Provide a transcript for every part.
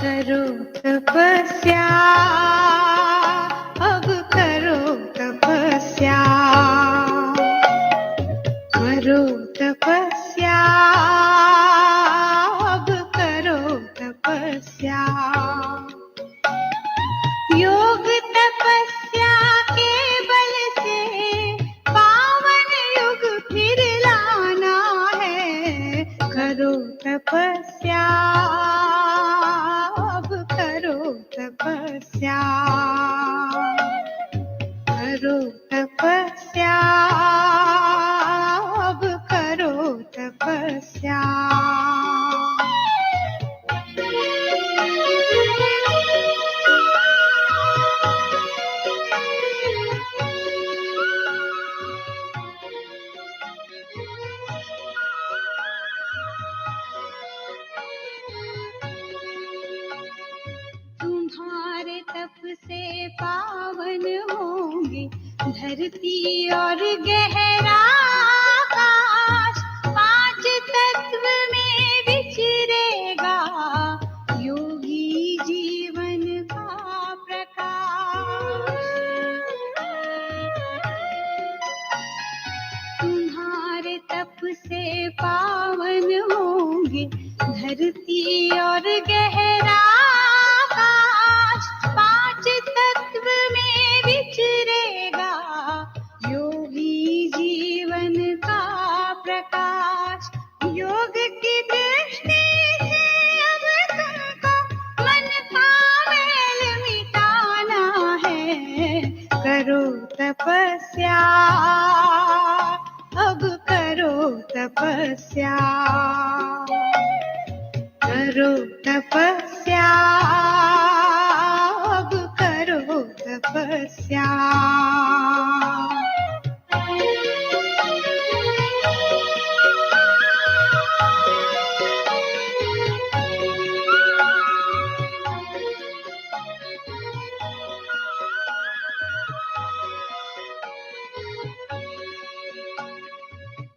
करो तपस्या, अब करो तपस्या, करो तपस्या, अब करो तपस्या। योग तपस्या के बल से पावन युग फिर लाना है। करो तपस्या, अब करो तपस्या, करो तपस्या, अब करो तपस्या। तुम्हारे तप से पावन होंगे धरती और गहरा आकाश। पांच तत्व में विचरेगा योगी जीवन का प्रकाश। तुम्हारे तप से पावन होंगे धरती और गहरा आकाश। पांच तत्व में विचरेगा योगी जीवन का प्रकाश। योग की दृष्टि से अब तुमको मन का मैल मिटाना है। करो तपस्या, अब करो तपस्या, करो तपस्या, अब करो तपस्या।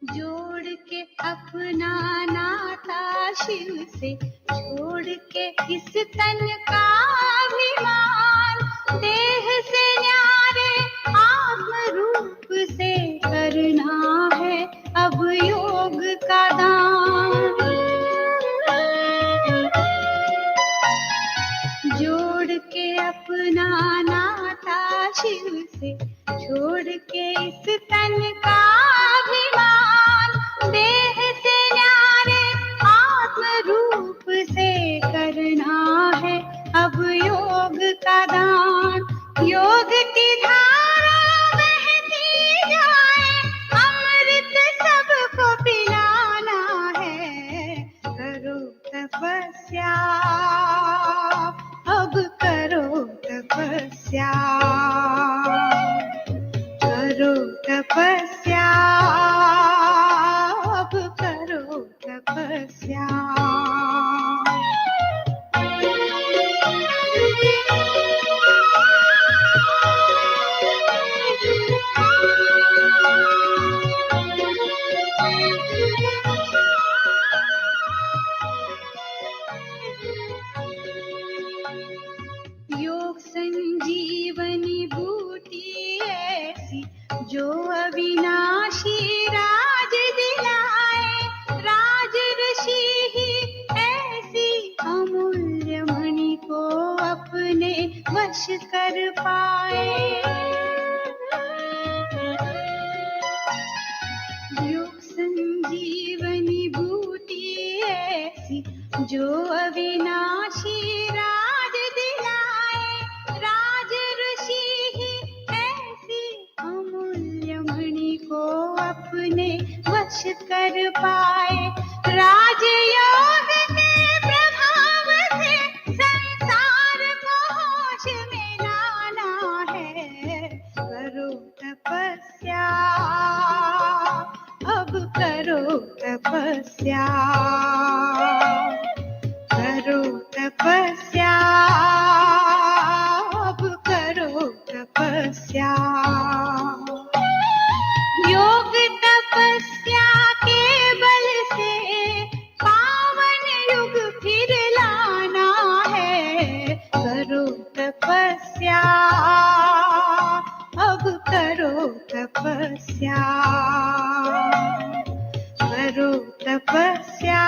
जोड़ के अपना नाता शिव से, छोड़ के इस तन का अभिमान। देह से न्यारे आत्म रूप से करना है अब योग का दान। जोड़ के अपना नाता शिव से, छोड़ के इस तन का अभिमान। देह से न्यारे आत्म रूप से करना है अब योग का दान। योग की धारा बहती जाए, अमृत सबको पिलाना है। करो तपस्या, अब करो तपस्या, करो तपस्या, अब करो तपस्या। योग संजीवनी बूटी ऐसी जो अविनाशी राज दिलाए। राज ऋषि ही ऐसी अमूल्य मणि को अपने वश कर पाए। योग संजीवनी बूटी ऐसी जो अविनाशी राज दिलाए। राज ऋषि ही ऐसी अमूल्य मणि को अपने वश कर पाए। राजयोग के प्रभाव से संसार को होश में लाना है। करो तपस्या, अब करो तपस्या, करो तपस्या, अब करो तपस्या। योग तपस्या के बल से पावन युग फिर लाना है। तपस्या, करो तपस्या,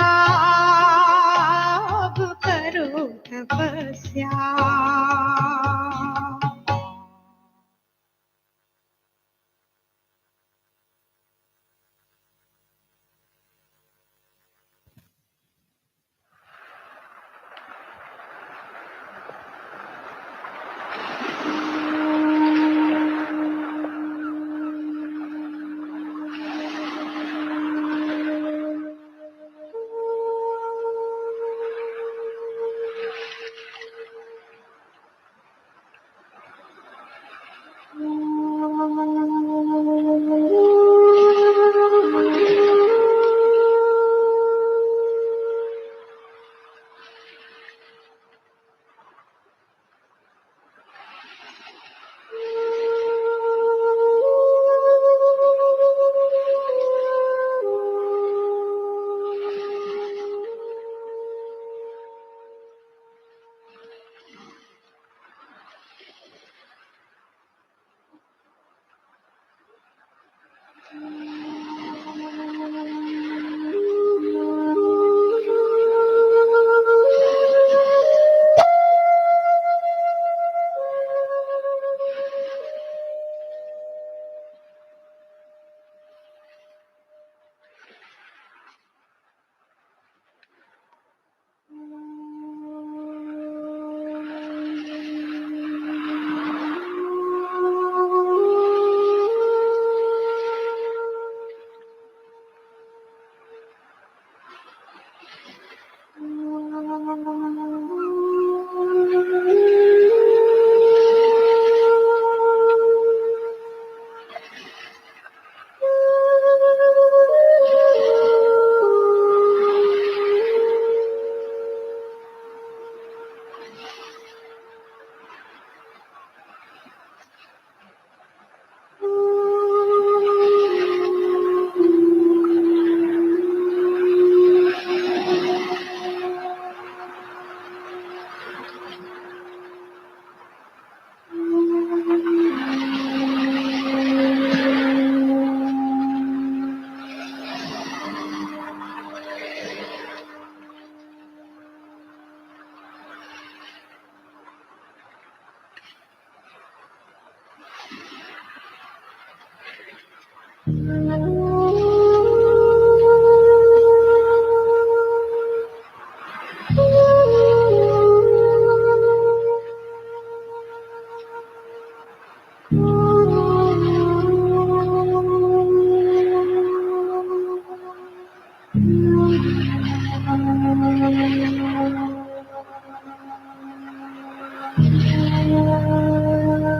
अब करो तपस्या।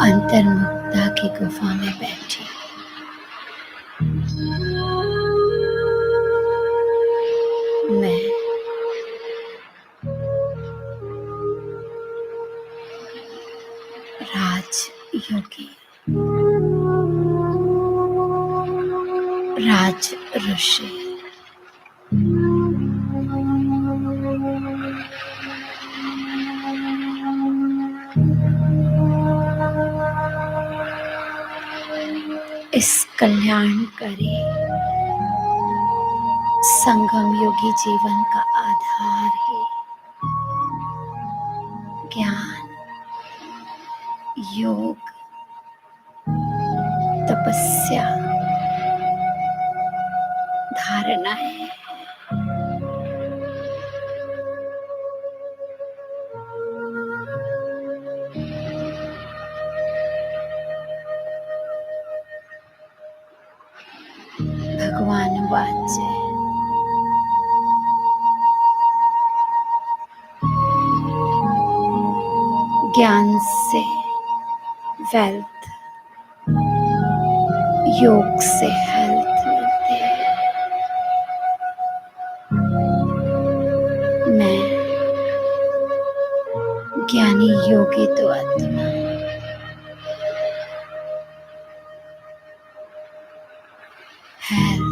अंतर्मुक्ता की गुफा में बैठी मैं राजयोगी, राज ऋषि, इस कल्याणकारी संगम योगी जीवन का आधार है ज्ञान, योग, तपस्या, धारणाएं। भगवान वाच्य ज्ञान से वेल्थ, योग से हेल्थ मिलती है। मैं ज्ञानी योगी तो आत्मा, हेल्थ,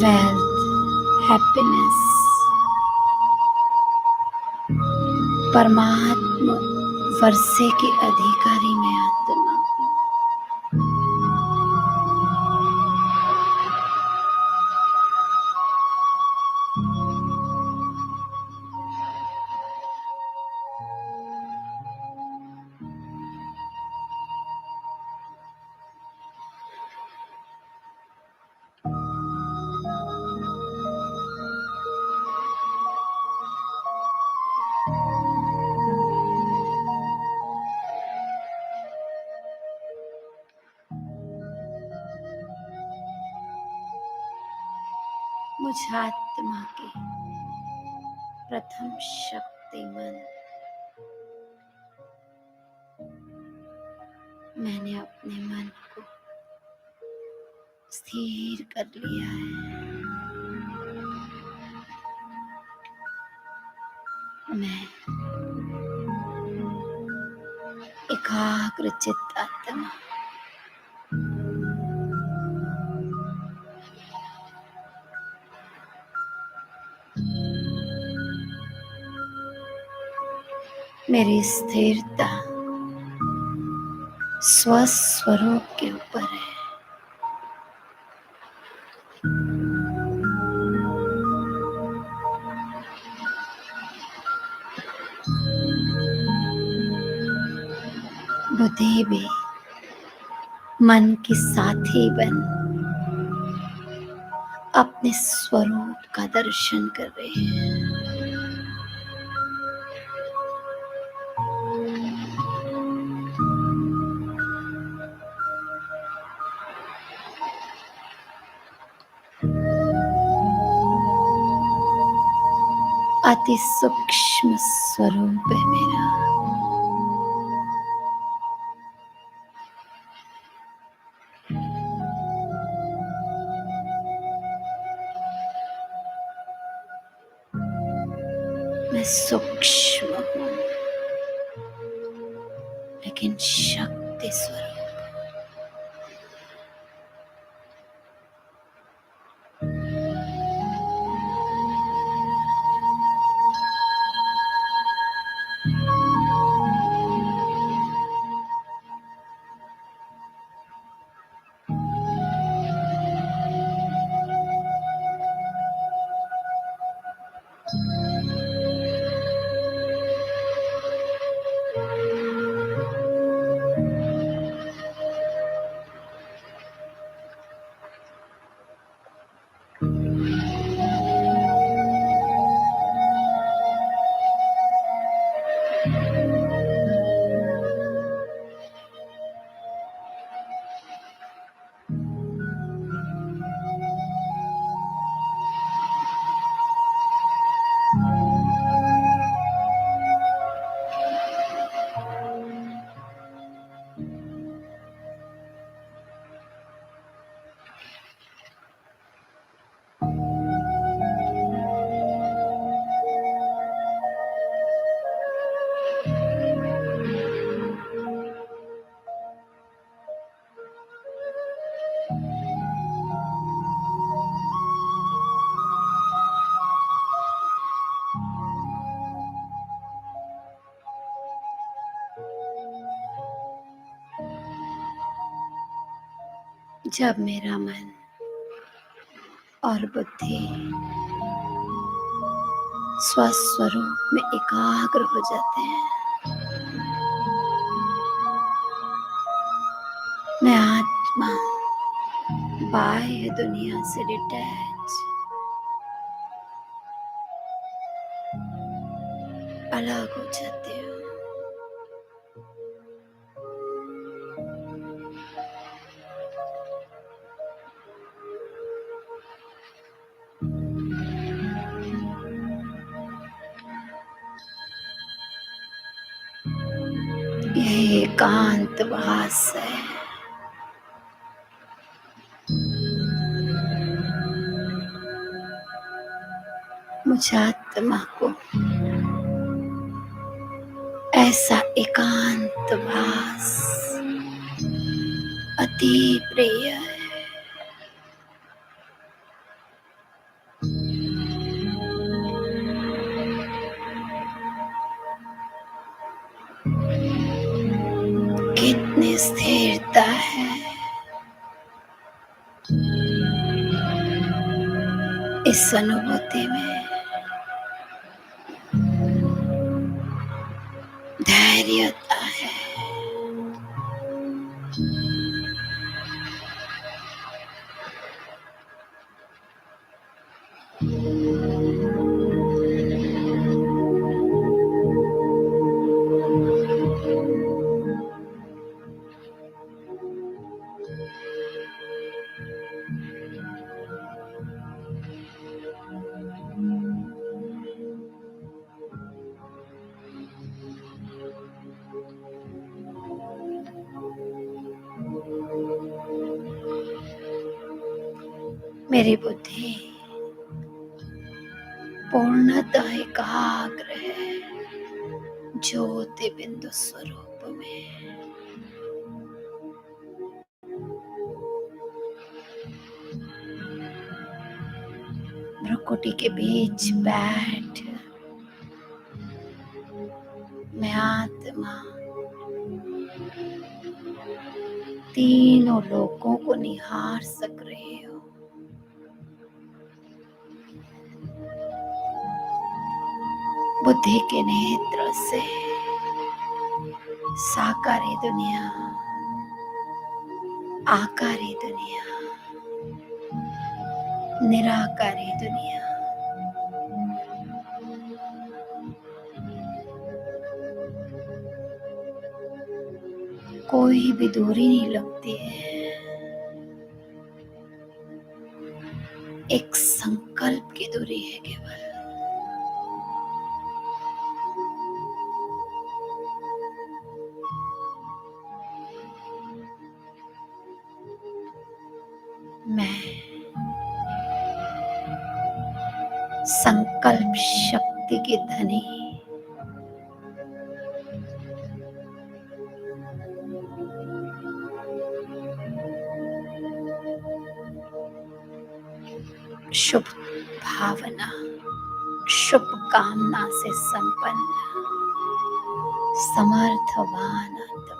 वेल्थ, हैप्पीनेस, परमात्मा वर्षे के अधिकारी में आत्मा। मुझ आत्मा के प्रथम शक्ति मन मैंने अपने मन को स्थिर कर लिया है। मैं एकाग्र चित्त आत्मा मेरी स्थिरता स्वस्वरूप के ऊपर है। बुद्धि भी मन की साथी बन अपने स्वरूप का दर्शन कर रही है। अति सूक्ष्म स्वरूप है मेरा। मैं सूक्ष्म हूँ लेकिन शक्ति स्वरूप। जब मेरा मन और बुद्धि स्वस्वरूप में एकाग्र हो जाते हैं, मैं आत्मा बाह्य दुनिया से डिटैच अलग हो जाती हूँ। यह एकांतवास है। मुझ आत्मा को ऐसा एकांतवास अति प्रिय है। कितनी स्थिरता है इस अनुभूति में। धैर्यता है। मेरी बुद्धि पूर्णतः एकाग्र है ज्योति बिंदु स्वरूप में। भ्रुकुटी के बीच बैठ मैं आत्मा तीनों लोकों को निहार सक रही हूँ। बुद्धि के नेत्र से साकारी दुनिया, आकारी दुनिया, निराकारी दुनिया, कोई भी दूरी नहीं लगती है। एक संकल्प की दूरी है केवल। मैं संकल्प शक्ति की धनी शुभ भावना, शुभ कामना से संपन्न समर्थवान आत्मा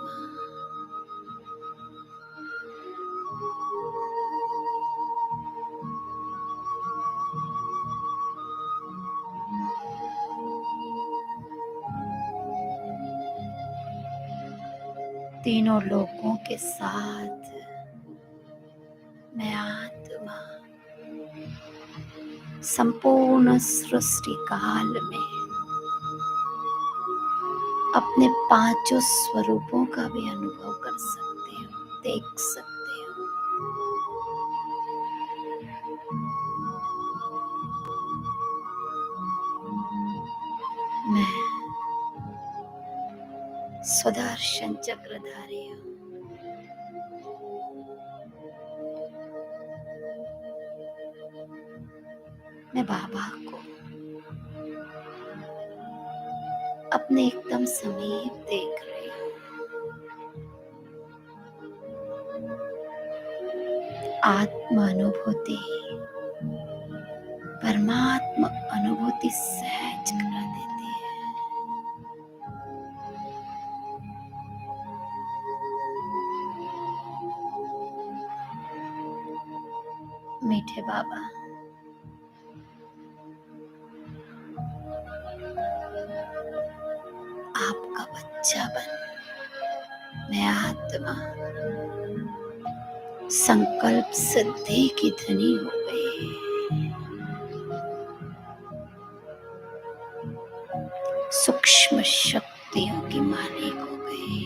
तीनों लोगों के साथ मैं आत्मा संपूर्ण सृष्टि काल में अपने पांचों स्वरूपों का भी अनुभव कर सकती हूँ, देख सकती हूँ। मैं सुदर्शन चक्रधारी हूँ। मैं बाबा को अपने एकदम समीप देख रही हूँ। आत्मा अनुभूति, परमात्मा अनुभूति सहज करा देती है। मीठे बाबा, आपका बच्चा बन मैं आत्मा संकल्प सिद्धि की धनी हो गई। सूक्ष्म शक्तियों की मालिक हो गई।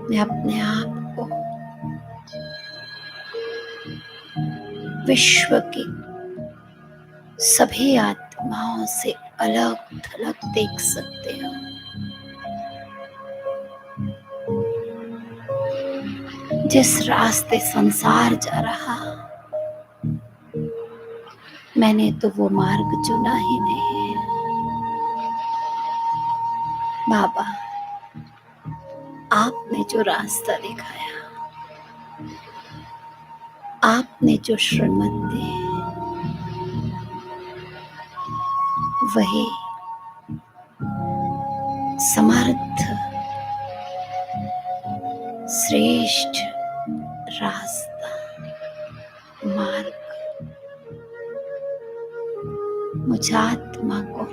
मैं अपने आप को विश्व की सभी आत्माओं से अलग थलग देख सकते हो। जिस रास्ते संसार जा रहा, मैंने तो वो मार्ग चुना ही नहीं। बाबा, आपने जो रास्ता दिखाया, आपने जो श्रीमत दी, वही समर्थ श्रेष्ठ रास्ता, मार्ग मुझ आत्मा को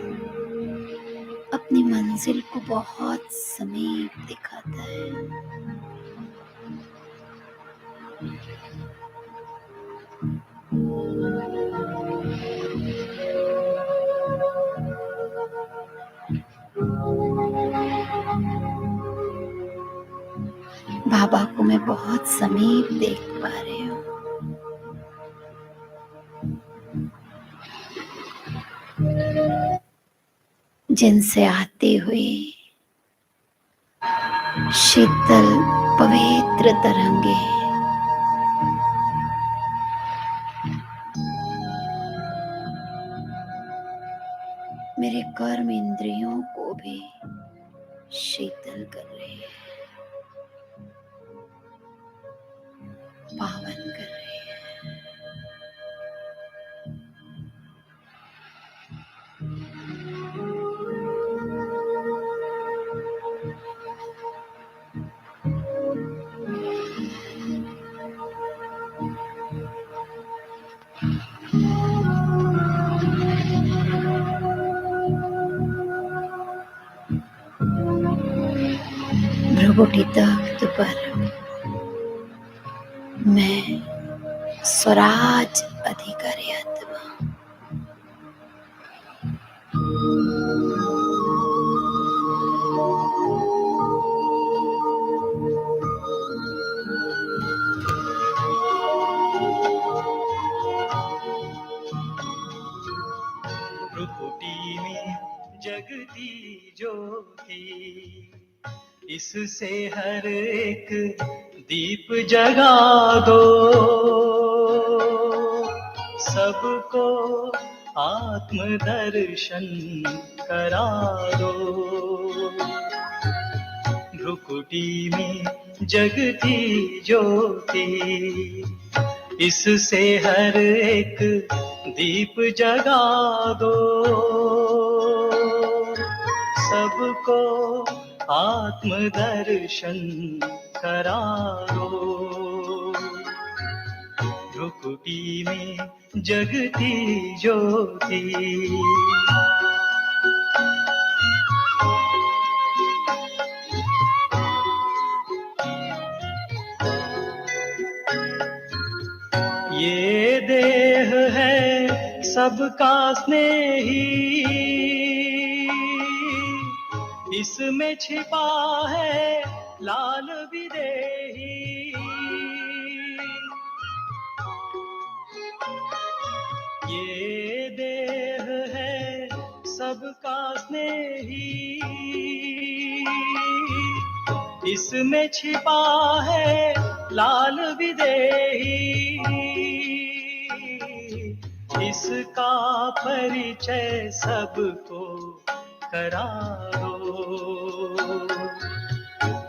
अपनी मंजिल को बहुत समीप दिखाता है। बाबा को मैं बहुत समीप देख पा रही हूँ। जिनसे आती हुई शीतल पवित्र तरंगे मेरे कर्म इंद्रियों को भी शीतल कर रही है, पावन कर रही है। भ्रुकुटी तख्त पर मैं स्वराज अधिकारी आत्मा भ्रुकुटी में जगती ज्योति, इससे हर एक दीप जगा दो, सबको आत्म दर्शन करा दो। भ्रुकुटी में जगती ज्योति, इससे हर एक दीप जगा दो, सबको आत्म दर्शन करा दो। भ्रुकुटी में जगती ज्योति, ये देह है सबका स्नेही, इसमें छिपा है लाल विदेही। ये देह है सबका स्नेही, इसमें छिपा है लाल विदेही। इसका परिचय सबको करा दो।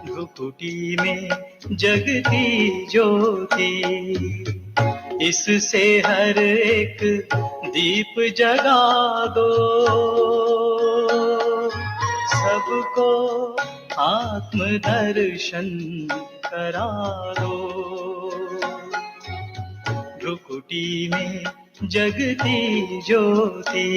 भ्रुकुटी में जगती ज्योति, इससे हर एक दीप जगा दो, सबको आत्म दर्शन करा दो। भ्रुकुटी में जगती ज्योति,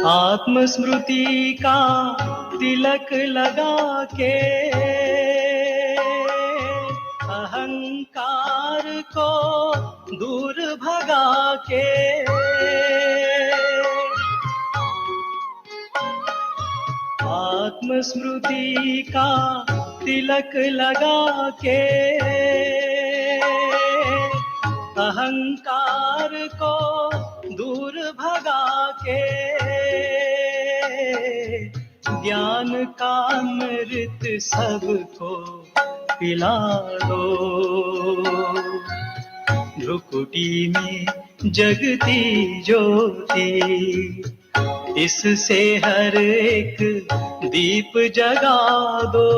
आत्म स्मृति का तिलक लगा के, अहंकार को दूर भगा के, आत्म स्मृति का तिलक लगा के, अहंकार को दूर भगा के, ज्ञान का अमृत सबको पिला दो। भ्रुकुटी में जगती ज्योति, इससे हर एक दीप जगा दो,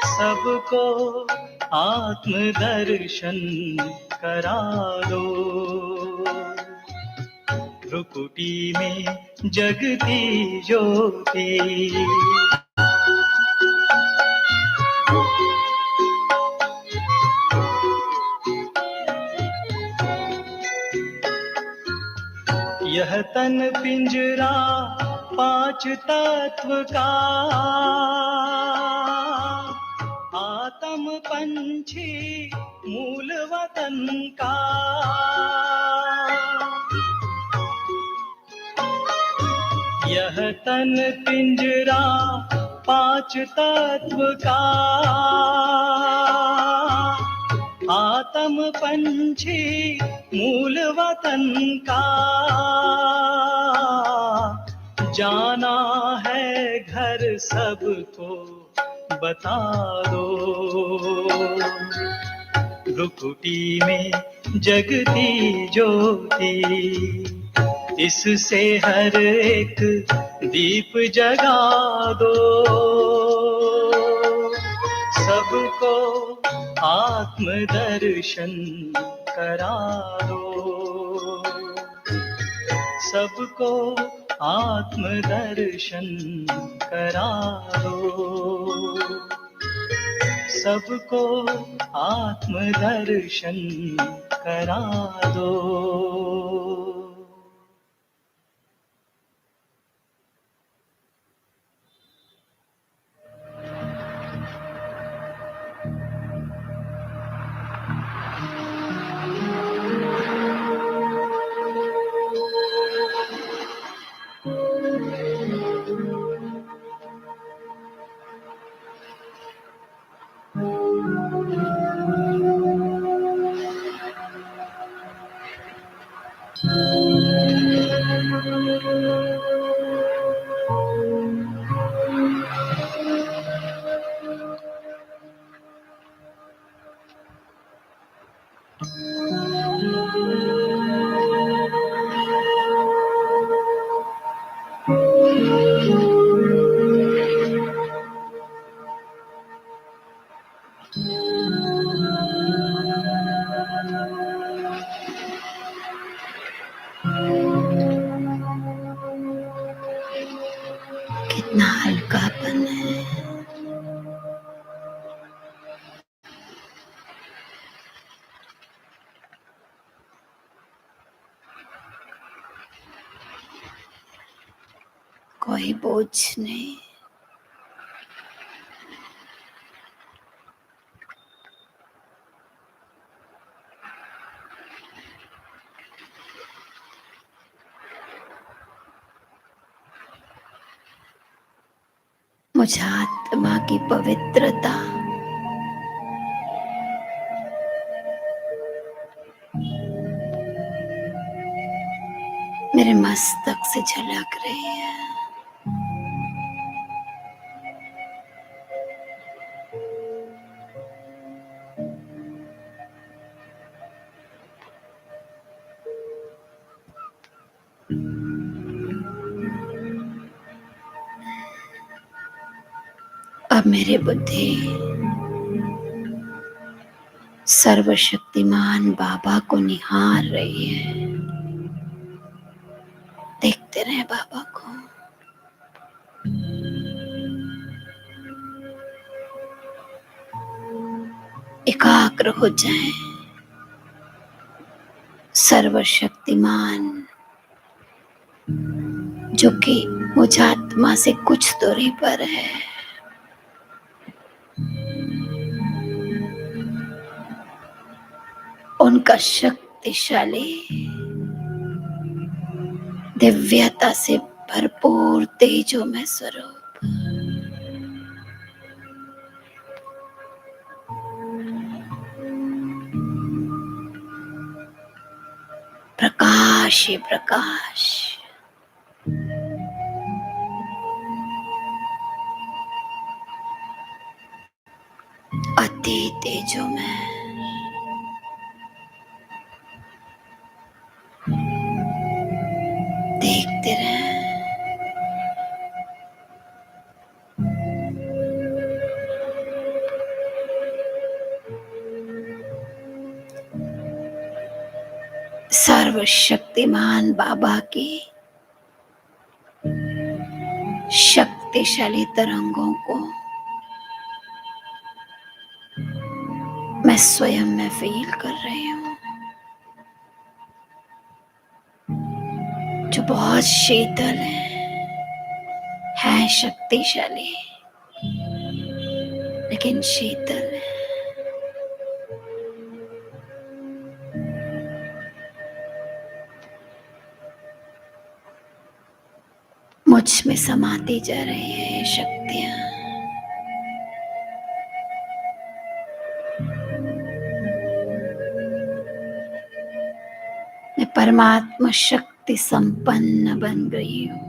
सबको आत्म दर्शन करा दो। भ्रुकुटी में जगती ज्योति, यह तन पिंजरा पांच तत्व का, आत्म पंछी मूल वतन का। यह तन पिंजरा पांच तत्व का, आत्म पंछी मूल वतन का। जाना है घर सबको बता दो, भ्रुकुटी में जगती ज्योति, इससे हर एक दीप जगा दो। सबको आत्म दर्शन करा दो, सबको आत्म दर्शन करा दो, सबको आत्म दर्शन करा दो। कितना हल्कापन है। कोई बोझ नहीं। मुझ आत्मा की पवित्रता मेरे मस्तक से झलक रही है। अब मेरी बुद्धि सर्वशक्तिमान बाबा को निहार रही है। देखते रहे बाबा को। एकाग्र हो जाए। सर्वशक्तिमान जो कि मुझ आत्मा से कुछ दूरी पर है, उनका शक्तिशाली दिव्यता से भरपूर तेजोमय स्वरूप प्रकाश ही प्रकाश, अति तेजोमय, देखते रहे। सर्वशक्तिमान बाबा की शक्तिशाली तरंगों को मैं स्वयं में फील कर रही हूँ, जो बहुत शीतल है शक्तिशाली, लेकिन शीतल है। मुझ में समाती जा रही है ये शक्तियां। मैं परमात्मा शक्ति संपन्न बन गई हूँ।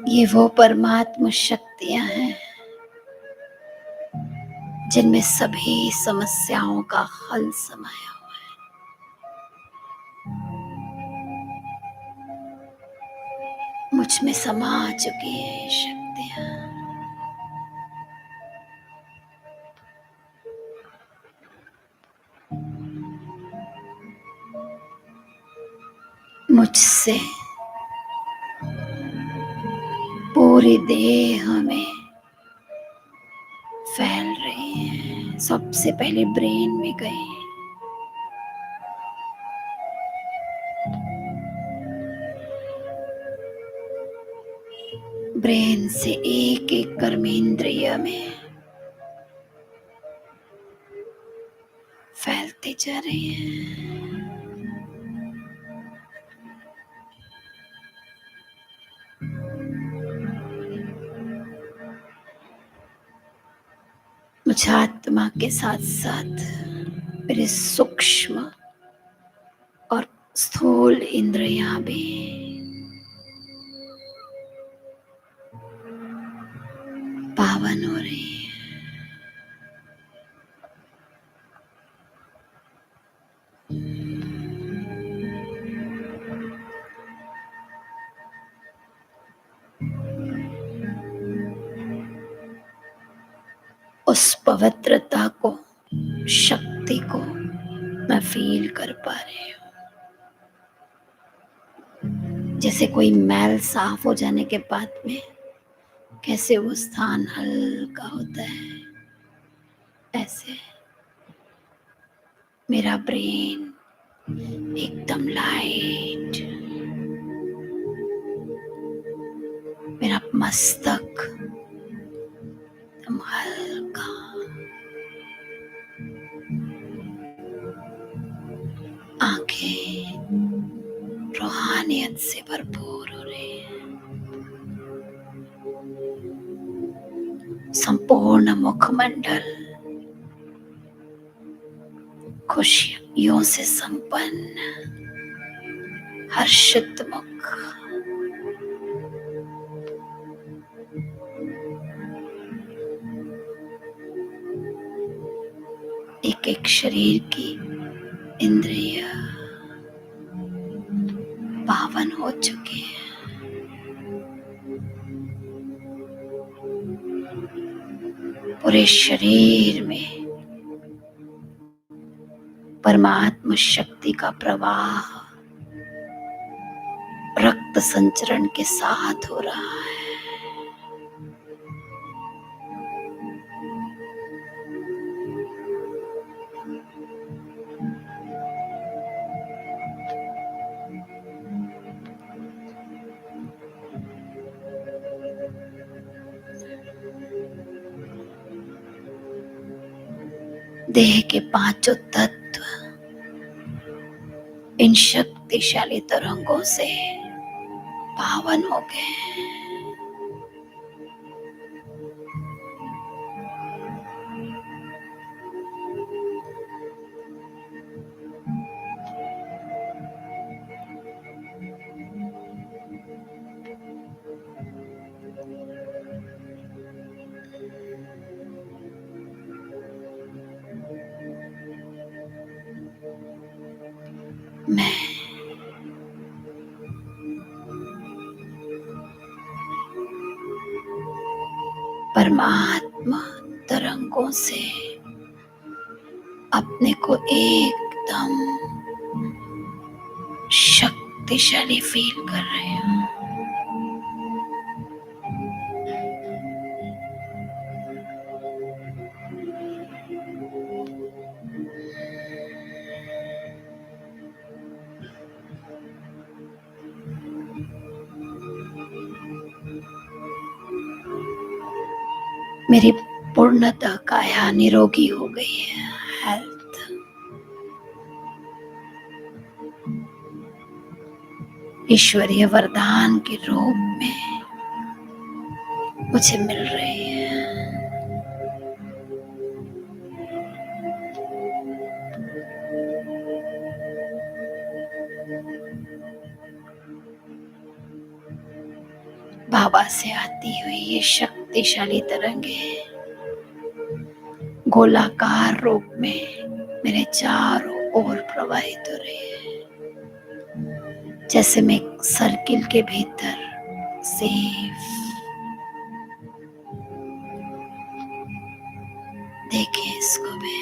ये वो परमात्मा शक्तियां हैं जिनमें सभी समस्याओं का हल समाया हुआ है। मुझ में समा चुकी है ये शक्तियां। मुझसे पूरी देह में फैल रही है। सबसे पहले ब्रेन में गई, ब्रेन से एक एक कर्मेंद्रिय में फैलते जा रही है। मुझे आत्मा के साथ साथ मेरे सूक्ष्म और स्थूल इंद्रियां भी पावन हो रही है। उस पवित्रता को, शक्ति को मैं फील कर पा रही हूँ। जैसे कोई मैल साफ हो जाने के बाद में कैसे वो स्थान हल्का होता है, ऐसे मेरा ब्रेन एकदम लाइट, मेरा मस्तक एकदम हल्का, आंखें रूहानियत से भरपूर हो रही है। संपूर्ण मुखमंडल खुशियों से संपन्न, हर्षित मुख, एक एक शरीर की इंद्रिय पावन हो चुकी है। पूरे शरीर में परमात्मा शक्ति का प्रवाह रक्त संचरण के साथ हो रहा है। देह के पांचों तत्व इन शक्तिशाली तरंगों से पावन हो गए। मैं परमात्मा तरंगों से अपने को एकदम शक्तिशाली फील कर रहे हूँ। मेरी पूर्णतः काया निरोगी हो गई है। हेल्थ ईश्वरीय वरदान के रूप में मुझे मिल रही है। बाबा से आती हुई ये शक्तिशाली तरंगे गोलाकार रूप में मेरे चारों ओर प्रवाहित हो रही है, जैसे मैं एक सर्किल के भीतर सेफ। देखिए इसको भी।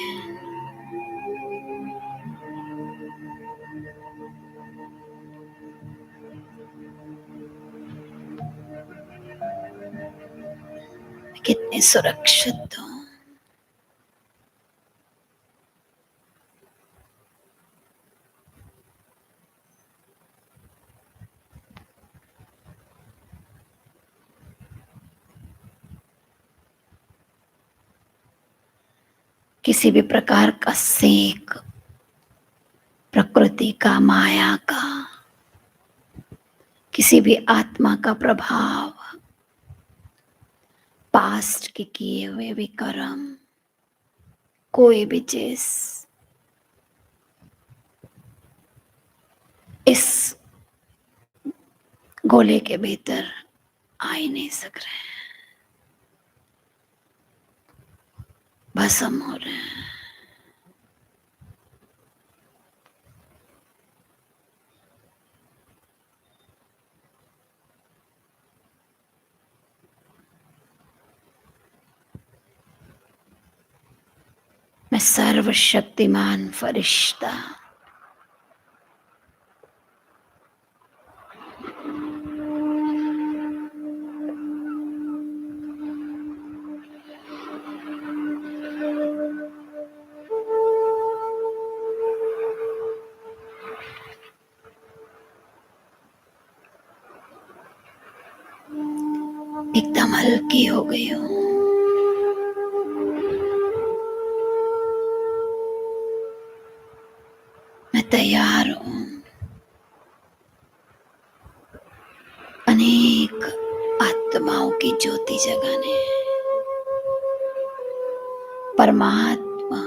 मैं कितनी सुरक्षित हूँ। किसी भी प्रकार का सेक, प्रकृति का, माया का, किसी भी आत्मा का प्रभाव, पास्ट के किए हुए भी कर्म, कोई भी चीज इस गोले के भीतर आ ही नहीं सक रहे हैं, भस्म हो रहे हैं। मैं सर्वशक्तिमान फरिश्ता एकदम हल्की हो गई हूँ। मैं तैयार हूँ अनेक आत्माओं की ज्योति जगाने। परमात्मा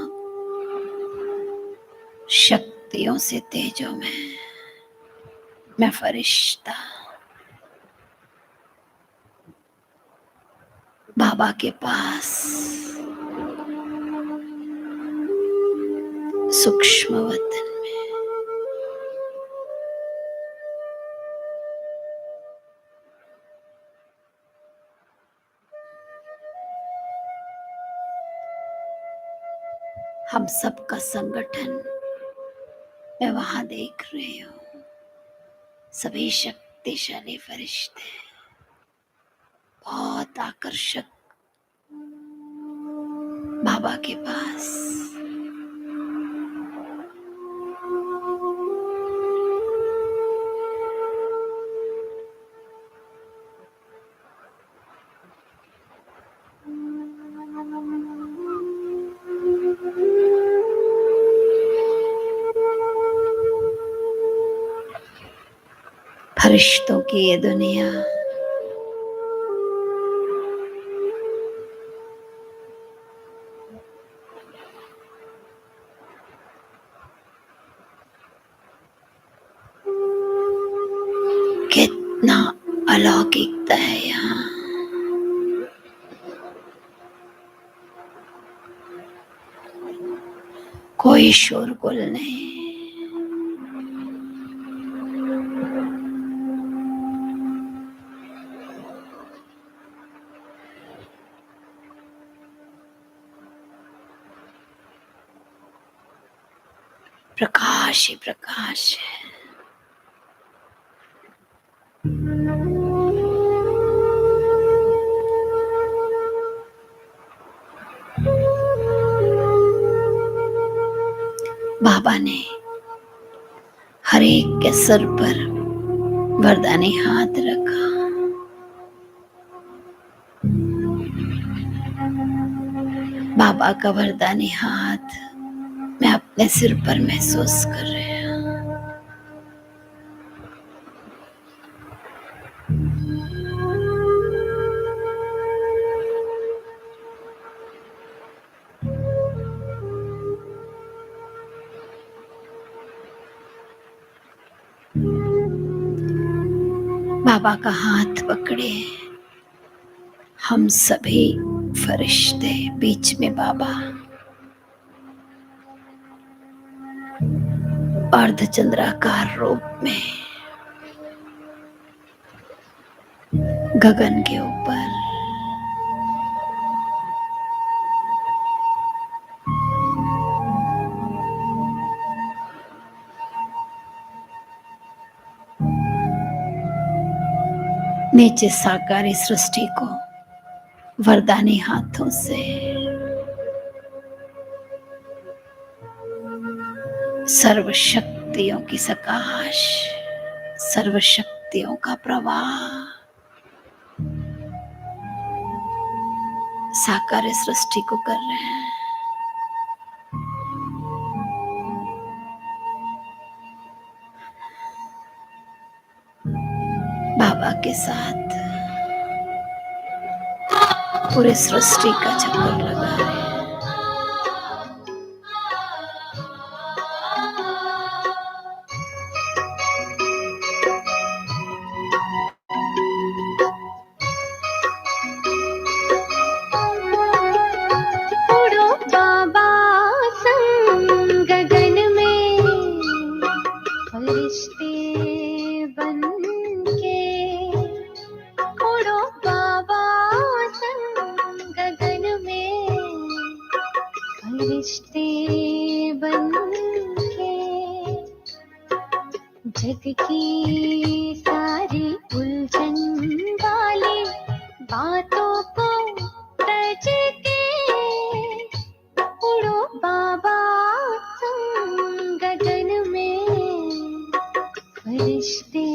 शक्तियों से तेजो में मैं फरिश्ता बाबा के पास सूक्ष्म वतन में। हम सबका संगठन मैं वहां देख रही हूँ। सभी शक्तिशाली फरिश्ते, बहुत आकर्षक बाबा के पास। फरिश्तों की ये दुनिया कितना अलौकिकता है यहाँ। कोई शोरगुल नहीं, प्रकाश ही प्रकाश है। बाबा ने हर एक के सर पर वरदानी हाथ रखा। बाबा का वरदानी हाथ मैं अपने सिर पर महसूस कर रही हूँ। बाबा का हाथ पकड़े हम सभी फरिश्ते, बीच में बाबा अर्धचंद्राकार रूप में गगन के ऊपर नीचे साकारी सृष्टि को वरदानी हाथों से सर्व शक्तियों की सकाश, सर्व शक्तियों का प्रवाह साकार सृष्टि को कर रहे हैं। बाबा के साथ पूरे सृष्टि का चक्कर लगा रहे हैं। उड़ो बाबा संग गगन में फरिश्ते बन के, उड़ो बाबा संग गगन में फरिश्ते बन के, जग की सारी उलझन वाली बातों को तज के, उड़ो बाबा संग गगन में फरिश्ते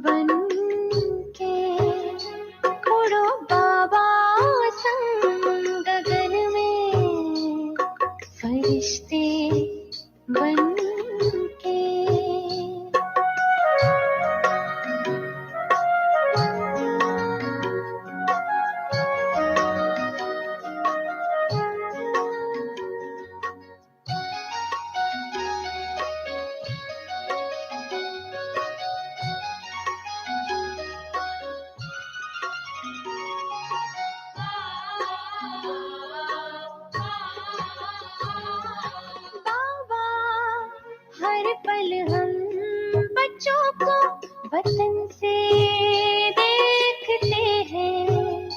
बन के, उड़ो बाबा संग गगन में फरिश्ते बन के। बाबा हर पल हम बच्चों को वतन से देखते हैं,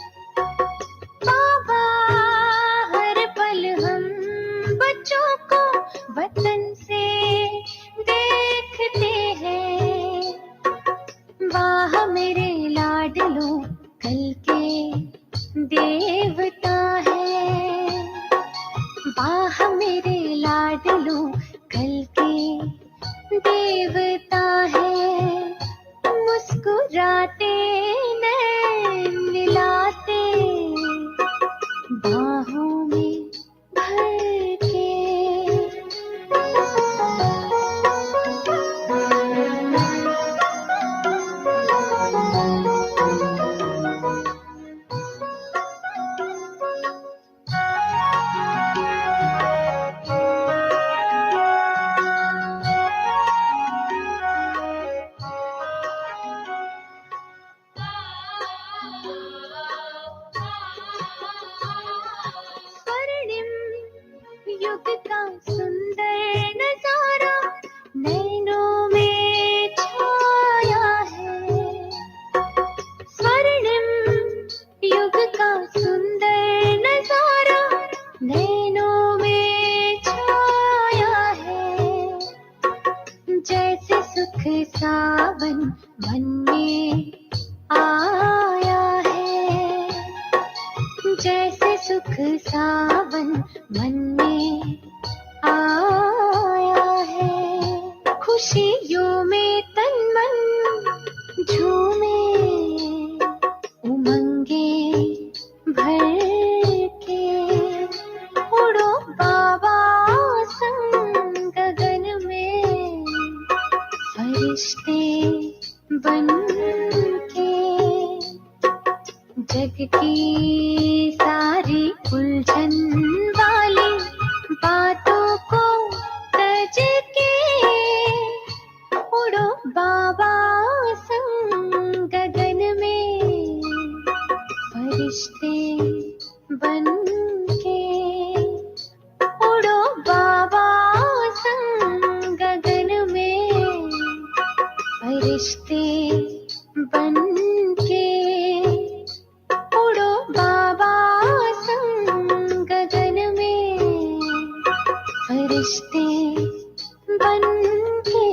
बाबा हर पल हम बच्चों को वतन से देखते हैं। वाह मेरे लाडलो कल के देवता है, वाह मेरे लाडलो कल के देवता है। मुस्कुराते नैन मिलाते बाहों में भर के, स्वर्णिम युग का सुंदर नजारा नैनों में छाया है, स्वर्णिम युग का सुंदर नजारा नैनों में छाया है। जैसे सुख सावन मन में आया है, जैसे सुख सावन मन में आया है। खुशियों में तन मन झूमे उमंगे भर के, जग की सारी उलझन वाली बातों को तज के उड़ो बाबा संग गगन में फरिश्ते बन के। उड़ो बाबा संग गगन में फरिश्ते बन के। उड़ो बाबा संग गगन में फरिश्ते बन के।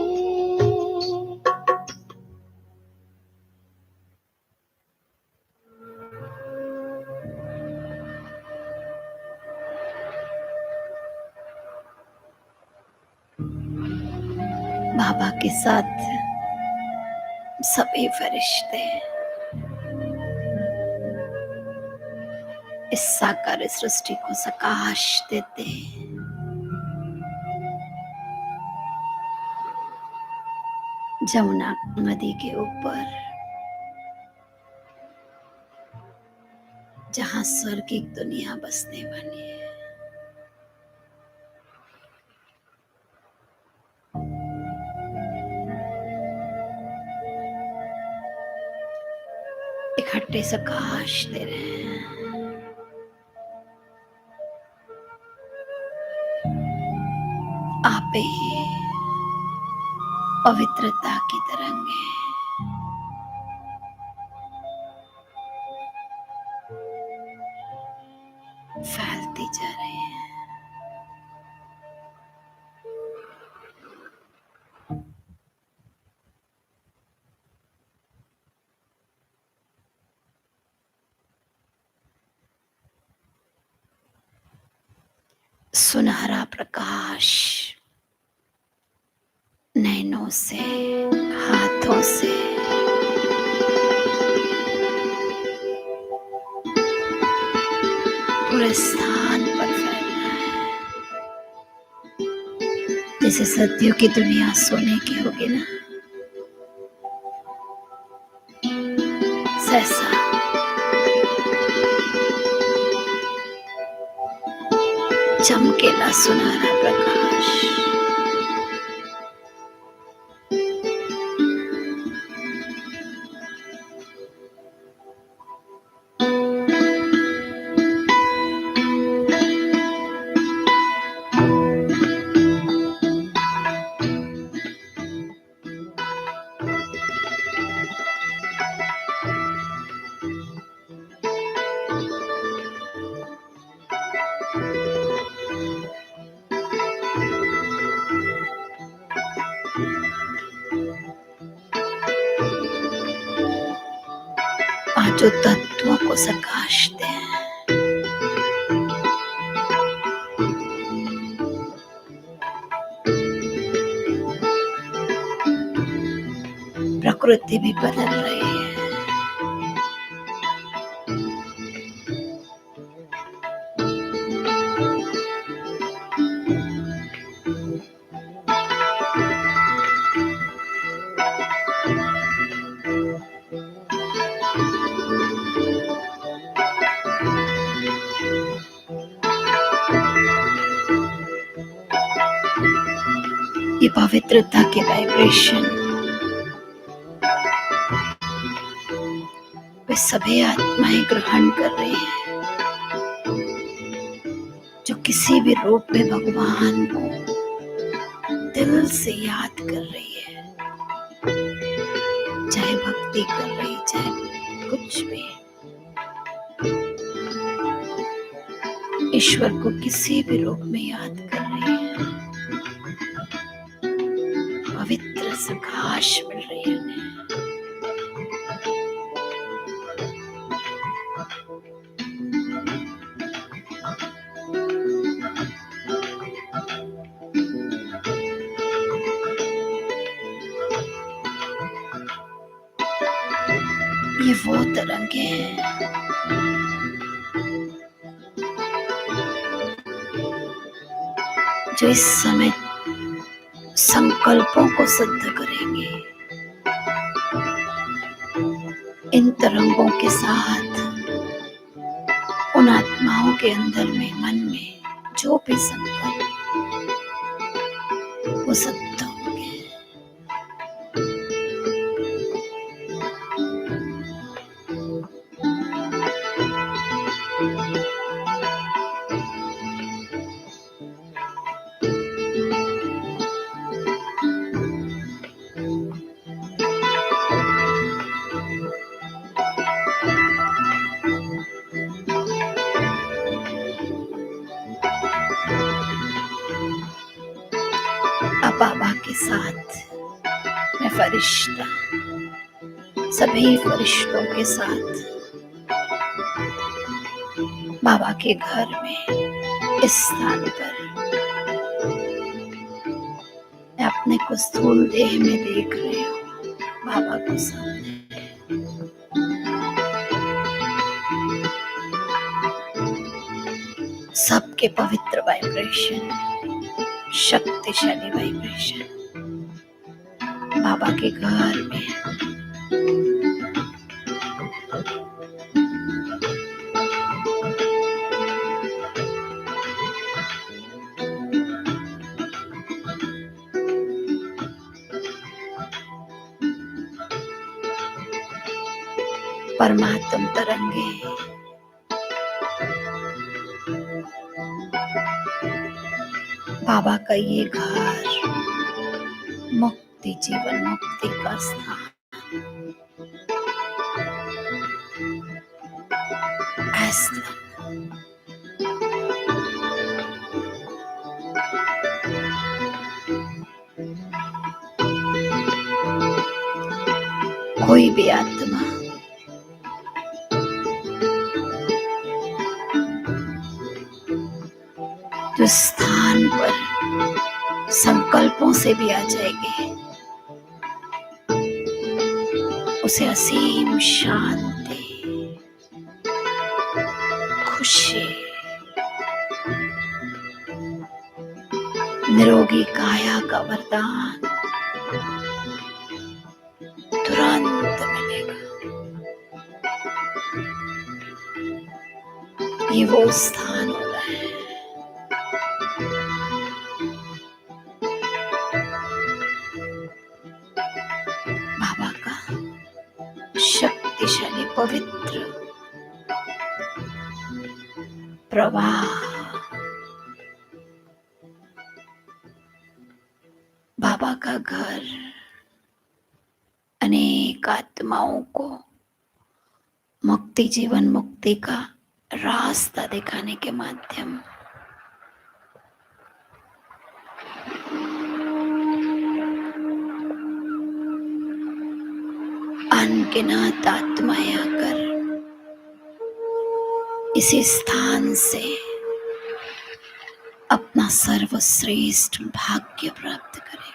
बाबा के साथ सभी फरिश्ते इस साकार सृष्टि को सकाश देते हैं। जमुना नदी के ऊपर जहां स्वर्गिक दुनिया बसने वाली है, इकट्ठे सकाश दे रहे हैं। आप ही पवित्रता की तरंगे फैलती जा रही है। सुनहरा प्रकाश नैनों से, हाथों से पूरे स्थान पर फैल रहा है। जैसे सदियों की दुनिया सोने की होगी ना, सहसा चमकेला सुनहरा प्रकाश पांचों तत्वों को सकाशते हैं। प्रकृति भी बदल रही है। ये पवित्रता के वाइब्रेशन वे सभी आत्माएं ग्रहण कर रही हैं, जो किसी भी रूप में भगवान को दिल से याद कर रही है, चाहे भक्ति कर रही, चाहे कुछ भी। ईश्वर को किसी भी रूप में याद कर रही है। पवित्र प्रकाश मिल रही है उन्हें। ये वो तरंगे हैं जो इस समय संकल्पों को सिद्ध करेंगे। इन तरंगों के साथ के अंदर में, मन में जो भी संकल्प, वो सत्य होंगे। अब बाबा के साथ मैं फरिश्ता, सभी फरिश्तों के साथ बाबा के घर में, इस स्थान पर मैं अपने को स्थूल देह में देख रही हूँ, बाबा को सामने। सबके पवित्र वाइब्रेशन, शक्तिशाली वाइब्रेशन बाबा के घर में। परमात्म तरंगे बाबा का ये घर, मुक्ति, जीवन मुक्ति का स्थान। कोई भी आत्मा जो स्थान पर संकल्पों से भी आ जाएगी, उसे असीम शांति, खुशी, निरोगी काया का वरदान तुरंत मिलेगा। ये वो स्थान हो रहा है बाबा का शक्तिशाली पवित्र प्रवाह। बाबा का घर अनेक आत्माओं को मुक्ति, जीवन मुक्ति का रास्ता दिखाने के माध्यम। अनगिनत आत्माएं आकर इसी स्थान से अपना सर्वश्रेष्ठ भाग्य प्राप्त करेंगे।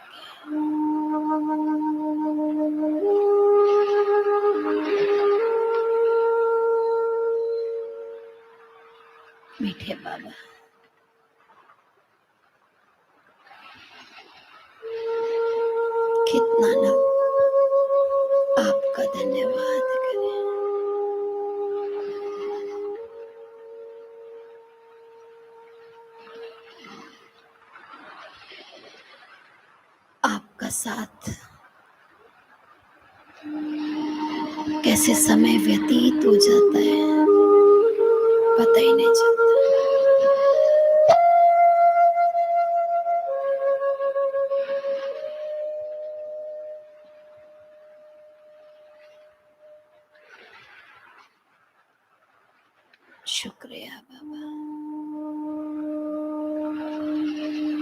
मीठे बाबा, कितना ना आपका धन्यवाद करें। आपका साथ कैसे समय व्यतीत हो जाता है पता ही नहीं चलता। शुक्रिया बाबा,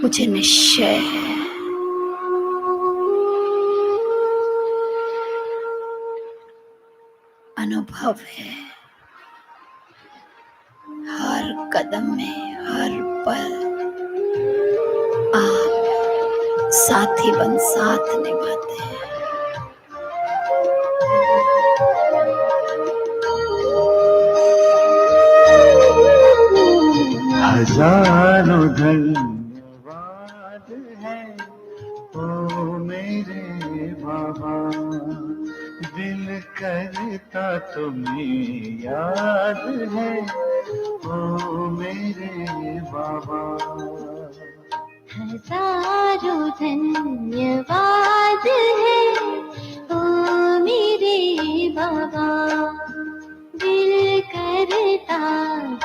मुझे निश्चय है अनुभव है, हर कदम में, हर पल आप साथी बन साथ निभाते हैं। हजारों धन्यवाद है ओ मेरे बाबा, दिल करता तुम्हें याद है ओ मेरे बाबा। हजारों धन्यवाद है ओ मेरे बाबा। दिल करता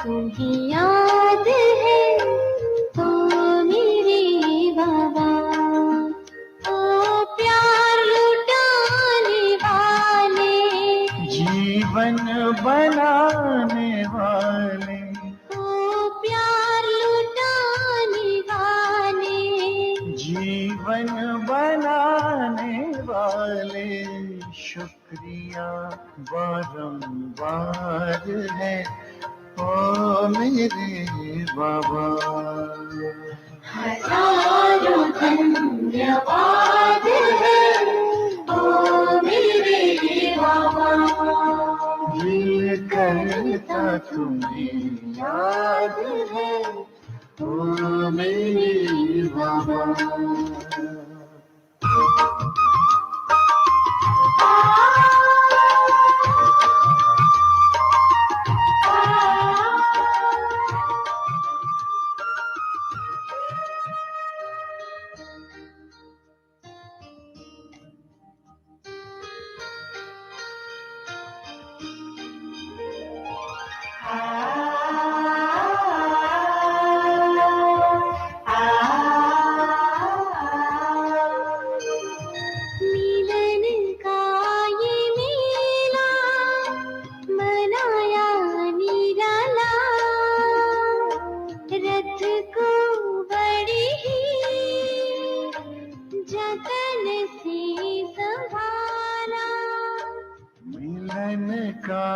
तुम्हें याद है ओ मेरे बाबा। ओ प्यार लुटाने वाले, जीवन बनाने वाले, ओ प्यार लुटाने वाले, जीवन बनाने वाले, शुक्रिया बारंबार है ओ मेरे बाबा। हजारों धन्यवाद है ओ मेरे बाबा। दिल करता तुम्हें याद है ओ मेरे बाबा। मिलन का ये मेला मनाया निराला, रथ को बड़ी ही जतन से संभाला। मिलन का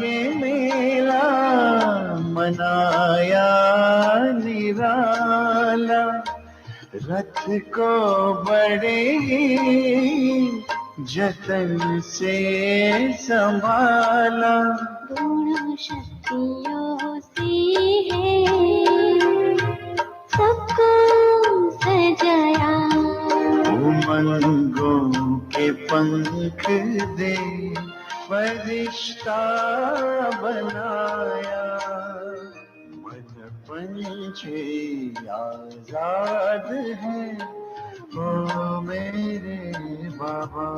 ये मेला मनाया निराला, रथ को बड़े ही जतन से संभाला। गुण शक्तियों से है सबको सजाया, उमंगों के पंख दे फरिश्ता बनाया। मन पंछी आजाद है ओ मेरे बाबा।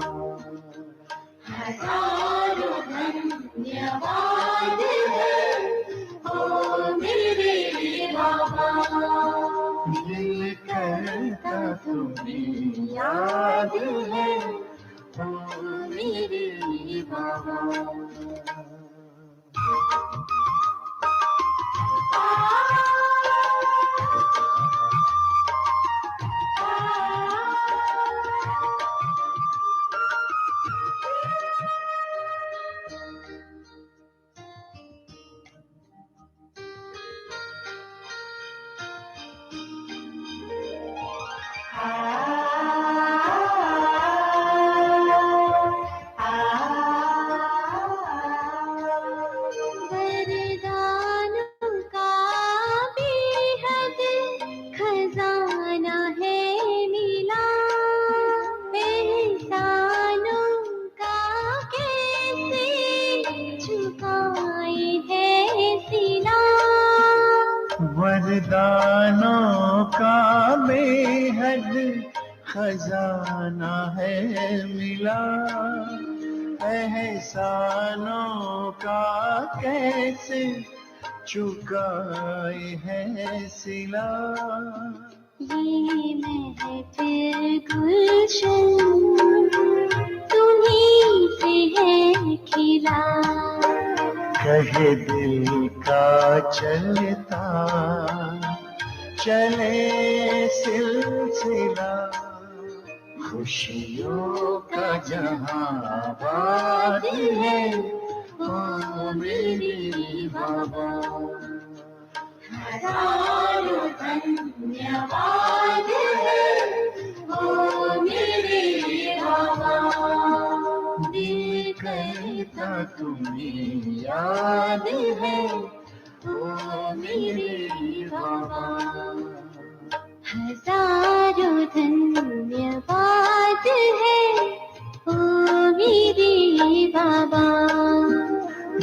हजारों धन्यवाद है ओ मेरे बाबा। दिल करता तुम्हें याद है ओ मेरे बाबा। वरदानों का बेहद खजाना है मिला, एहसानों का कैसे चुकाए है सिला। वरदानों का बेहद खजाना है मिला, एहसानों का कैसे चुकाए है सिला। ये महफिल गुलशन तुम्हीं से है खिला, कहे दिल का चलता चले सिलसिला, खुशियों का जहां आबाद है ओ मेरे बाबा। हजारों धन्यवाद है ओ मेरे बाबा। दिल करता तुम्हें याद है ओ मेरे बाबा। हजारों धन्यवाद है ओ मेरे बाबा।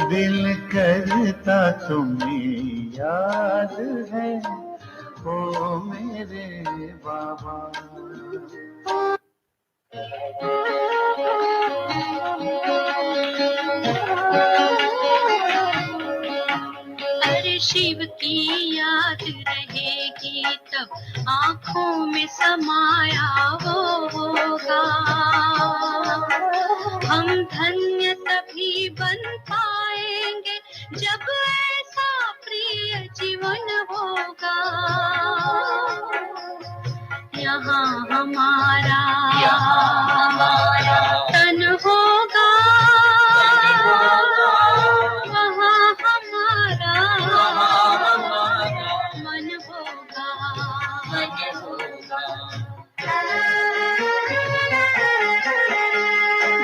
दिल करता तुम्हें याद है ओ मेरे बाबा। अरे शिव की याद रहेगी तब आँखों में समाया वो होगा। हम धन्य तभी बन पाएंगे जब ऐसा प्रिय जीवन होगा। यहाँ हमारा तन होगा, वहाँ हमारा मन होगा।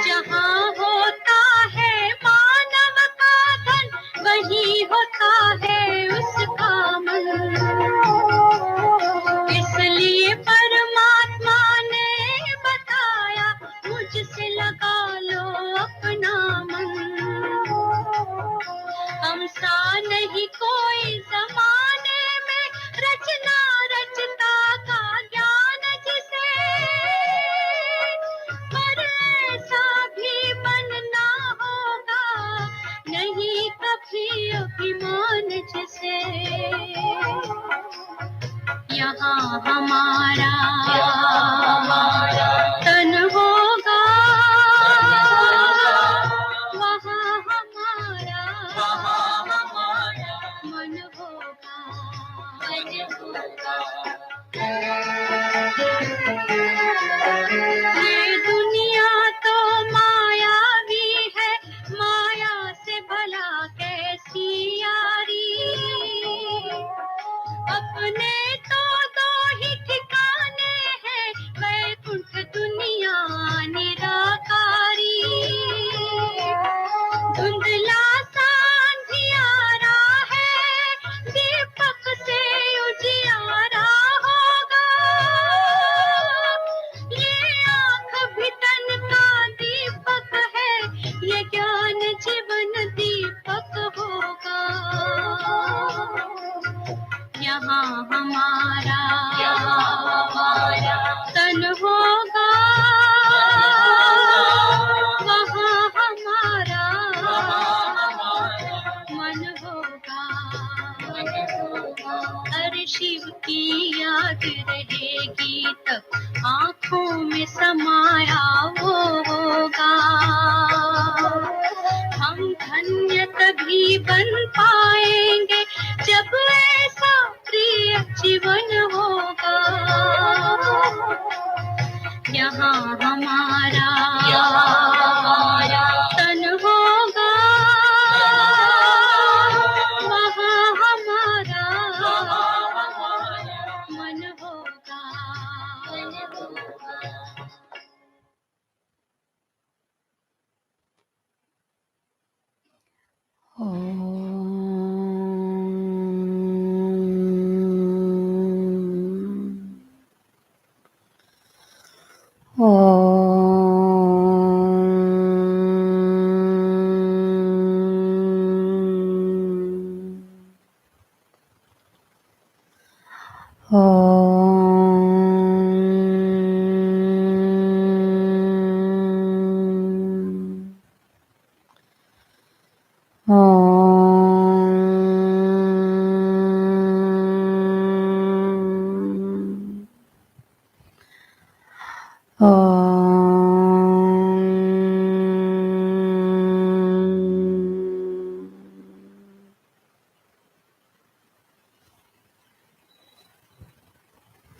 जहाँ होता है मानव का धन, वहीं होता है उसका मन। इसलिए परमात्मा ने बताया, मुझसे लगा लो अपना मन। हम सा नहीं कोई जमाने में, रचना रचता का ज्ञान जिसे, पर ऐसा भी बनना होगा नहीं कभी अभिमान जिसे। यहाँ हमारा तन होगा, वहाँ हमारा मन होगा। ये दुनिया तो मायावी है, माया से भला कैसी यारी। अपने तो दो ही ठिकाने हैं, वैकुंठ दुनिया निराकारी। धुंधला सा अंधियारा है, दीपक से उजियारा होगा। ये आँख भी तन का दीपक है, ये ज्ञान जीवन दीपक होगा। यहाँ हमारा तन होगा, वहाँ हमारा मन होगा। अरे शिव की याद रहेगी तब आँखों में समाया वो होगा। हम धन्य तभी बन पाएंगे जब ऐसा प्रिय जीवन होगा। यहाँ हमारा तन होगा, वहाँ हमारा मन होगा।